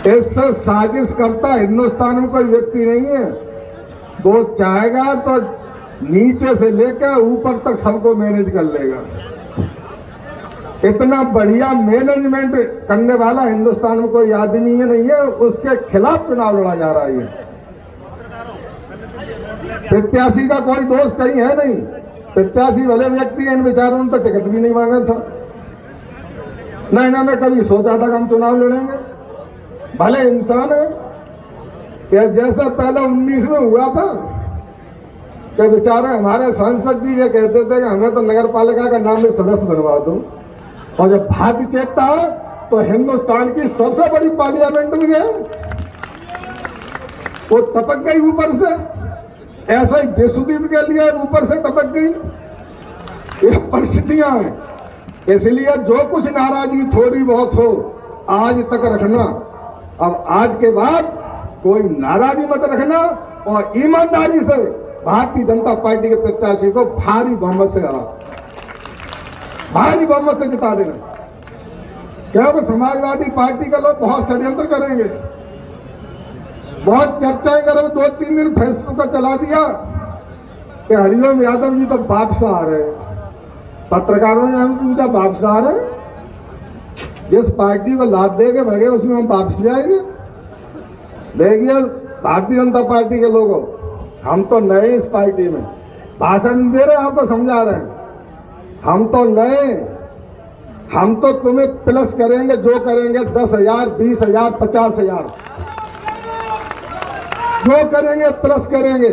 इससे साजिश करता हिंदुस्तान में कोई व्यक्ति नहीं है। वो चाहेगा तो नीचे से लेकर ऊपर तक सबको मैनेज कर लेगा। इतना बढ़िया मैनेजमेंट करने वाला हिंदुस्तान में कोई आदमी ही नहीं है। उसके खिलाफ चुनाव लड़ा जा रहा है। प्रत्याशी का कोई दोष कहीं है नहीं। प्रत्याशी भले व्यक्ति है, इन बेचारों ने तो टिकट भी नहीं मांगा था। न इन्होंने कभी सोचा था कि हम चुनाव लड़ेंगे। भले इंसान है। या जैसा पहले 19 में हुआ था कि बेचारे हमारे सांसद जी ये कहते थे कि हमें तो नगर पालिका का नाम में सदस्य बनवा दो, और जब भाग्य चेतता है तो हिंदुस्तान की सबसे बड़ी पार्लियामेंट में गए, वो टपक गई ऊपर से। ऐसा ही बेसुदीप के लिए ऊपर से टपक गई। ये परिस्थितियां हैं। इसलिए जो कुछ नाराजगी थोड़ी बहुत हो आज तक रखना। अब आज के बाद कोई नाराजगी मत रखना और ईमानदारी से भारतीय जनता पार्टी के प्रत्याशी को भारी बहुमत से भारी बहुमत से जिता देना। क्योंकि समाजवादी पार्टी के लोग बहुत षड्यंत्र करेंगे, बहुत चर्चाएं करेंगे। 2-3 दिन फेसबुक पर चला दिया कि हरिओम यादव जी तो वापस आ रहे हैं। पत्रकारों ने हम पूछा वापस आ रहे हैं? जिस पार्टी को लाद दे के भगे उसमें हम वापस जाएंगे? देखिए भारतीय जनता पार्टी के लोगों, हम तो नए इस पार्टी में, भाषण दे रहे आपको समझा रहे हैं। हम तो नए, हम तो तुम्हें प्लस करेंगे, जो करेंगे 10,000, 20,000, 50,000 जो करेंगे प्लस करेंगे।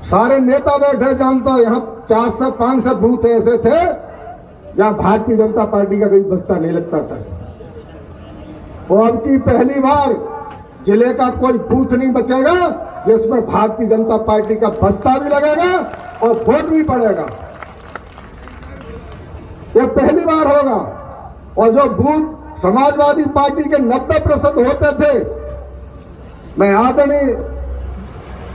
सारे नेता बैठे, जानता हूं यहाँ 400-500 बूथ ऐसे थे जहां भारतीय जनता पार्टी का कोई बस्ता नहीं लगता था। और अब की पहली बार जिले का कोई बूथ नहीं बचेगा जिसमें भारतीय जनता पार्टी का बस्ता भी लगेगा और वोट भी पड़ेगा। ये पहली बार होगा। और जो बूथ समाजवादी पार्टी के 90% होते थे, मैं आदरणीय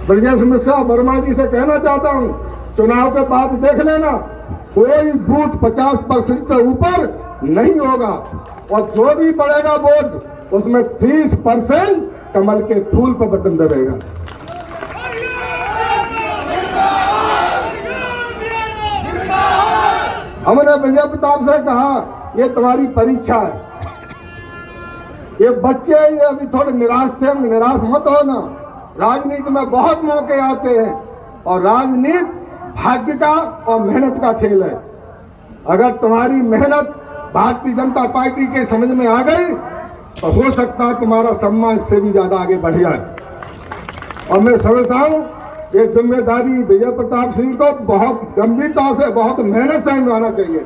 ब्रजेश मिश्रा वर्मा जी से कहना चाहता हूं, चुनाव के बाद देख लेना, कोई बूथ 50% से ऊपर नहीं होगा। और जो भी पड़ेगा वोट उसमें 30% कमल के फूल पर बटन दबेगा। हमने विजय प्रताप से कहा ये तुम्हारी परीक्षा है। ये बच्चे ये अभी थोड़े निराश थे, निराश मत होना। राजनीति में बहुत मौके आते हैं और राजनीति भाग्य का और मेहनत का खेल है। अगर तुम्हारी मेहनत भारतीय जनता पार्टी के समझ में आ गई तो हो सकता है तुम्हारा सम्मान इससे भी ज्यादा आगे बढ़ जाए। और मैं समझता हूं ये जिम्मेदारी विजय प्रताप सिंह को बहुत गंभीरता से, बहुत मेहनत से निभाना चाहिए।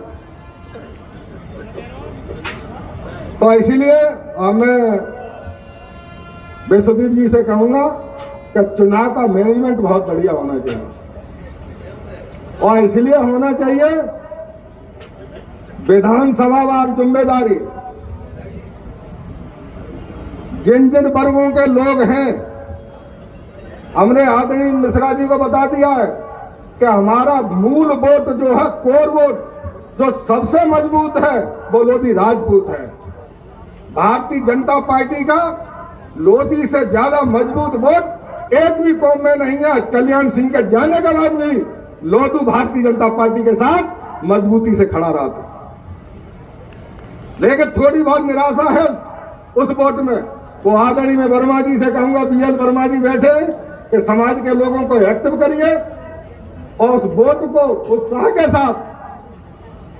तो इसीलिए मैं बेसुदीप जी से कहूंगा कि चुनाव का मैनेजमेंट बहुत बढ़िया होना चाहिए। और इसलिए होना चाहिए विधानसभा वार जिम्मेदारी। जिन जिन वर्गों के लोग हैं, हमने आदरणीय मिश्रा जी को बता दिया है कि हमारा मूल वोट जो है, कोर वोट जो सबसे मजबूत है, वो लोधी राजपूत है। भारतीय जनता पार्टी का लोधी से ज्यादा मजबूत वोट एक भी कौम में नहीं है। कल्याण सिंह के जाने के बाद भी लोधू भारतीय जनता पार्टी के साथ मजबूती से खड़ा रहा था। लेकिन थोड़ी बहुत निराशा है उस वोट में। वो आदरणीय मैं वर्मा जी से कहूंगा, BL वर्मा जी बैठे कि समाज के लोगों को एक्टिव करिए और उस वोट को उत्साह के साथ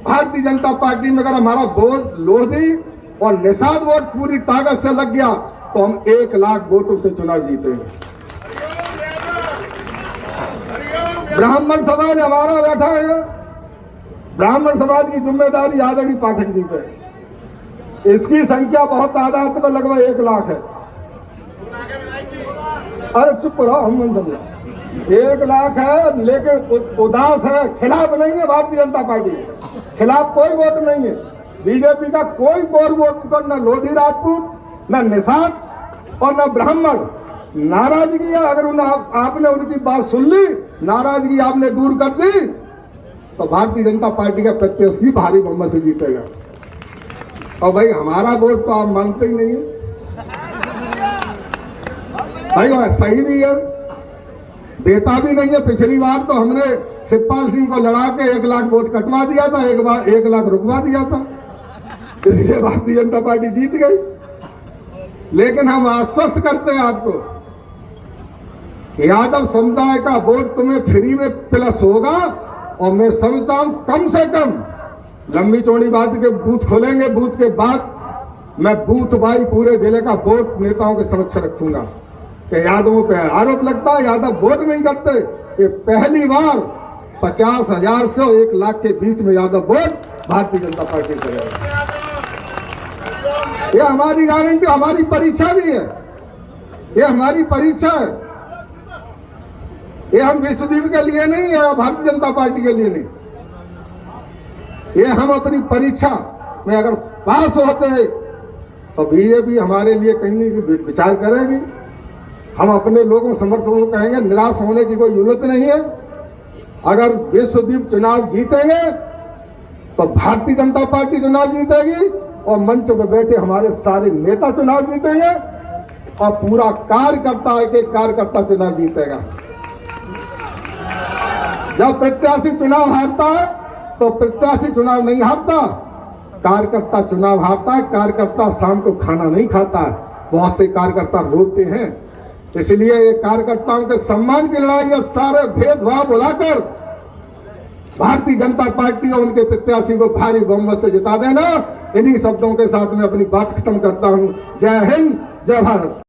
भारतीय जनता पार्टी में अगर हमारा वोट लोधी और निषाद वोट पूरी ताकत से लग गया तो हम 1 लाख वोटों से चुनाव जीतेंगे। ब्राह्मण समाज हमारा बैठा है। ब्राह्मण समाज की जिम्मेदारी आदरणीय पाठक जी पे। इसकी संख्या बहुत तादाद में लगभग 1 लाख है। अरे चुप रहो, हम समझे 1 लाख है, लेकिन उदास है, खिलाफ नहीं है। भारतीय जनता पार्टी के खिलाफ कोई वोट नहीं है। बीजेपी का कोई कोर वोट को न लोधी राजपूत, न निषाद और न ब्राह्मण। नाराजगी है, अगर आपने उनकी बात सुन ली, नाराजगी आपने दूर कर दी, तो भारतीय जनता पार्टी का प्रत्याशी भारी बहुमत से जीतेगा। और भाई हमारा वोट तो आप मानते ही नहीं है। भाई वो सही भी है, देता भी नहीं है। पिछली बार तो हमने शिवपाल सिंह को लड़ा के 1 लाख वोट कटवा दिया था, एक बार 1 लाख रुकवा दिया था, इसलिए भारतीय जनता पार्टी जीत गई। लेकिन हम आश्वस्त करते हैं आपको, यादव समुदाय का वोट तुम्हें फ्री में प्लस होगा। और मैं समझता हूं कम से कम लंबी चौड़ी बात के बूथ खोलेंगे, बूथ के बाद मैं बूथ बाई पूरे जिले का वोट नेताओं के समक्ष रखूंगा कि यादवों पे आरोप लगता है यादव वोट नहीं करते। ये पहली बार 50,000 से 1 लाख के बीच में यादव वोट भारतीय जनता पार्टी करेगा। ये हमारी गारंटी, हमारी परीक्षा भी है, ये हमारी परीक्षा है। ये हम विश्वदीप के लिए नहीं है, भारतीय जनता पार्टी के लिए नहीं, ये हम अपनी परीक्षा में अगर पास होते तो बीजेपी हमारे लिए कहीं नहीं विचार करेगी। हम अपने लोगों समर्थकों को कहेंगे निराश होने की कोई जरूरत नहीं है। अगर विश्वदीप चुनाव जीतेंगे तो भारतीय जनता पार्टी चुनाव जीतेगी और मंच पर बैठे हमारे सारे नेता चुनाव जीतेंगे और पूरा कार्यकर्ता एक कार्यकर्ता चुनाव जीतेगा। जब प्रत्याशी चुनाव हारता है तो प्रत्याशी चुनाव नहीं हारता, कार्यकर्ता चुनाव हारता है। कार्यकर्ता शाम को खाना नहीं खाता है, बहुत से कार्यकर्ता रोते हैं। इसलिए ये कार्यकर्ताओं के सम्मान की लड़ाई है। सारे भेदभाव भुलाकर भारतीय जनता पार्टी और उनके प्रत्याशी को भारी बहुमत से जिता देना। इन्हीं शब्दों के साथ मैं अपनी बात खत्म करता हूं। जय हिंद, जय भारत।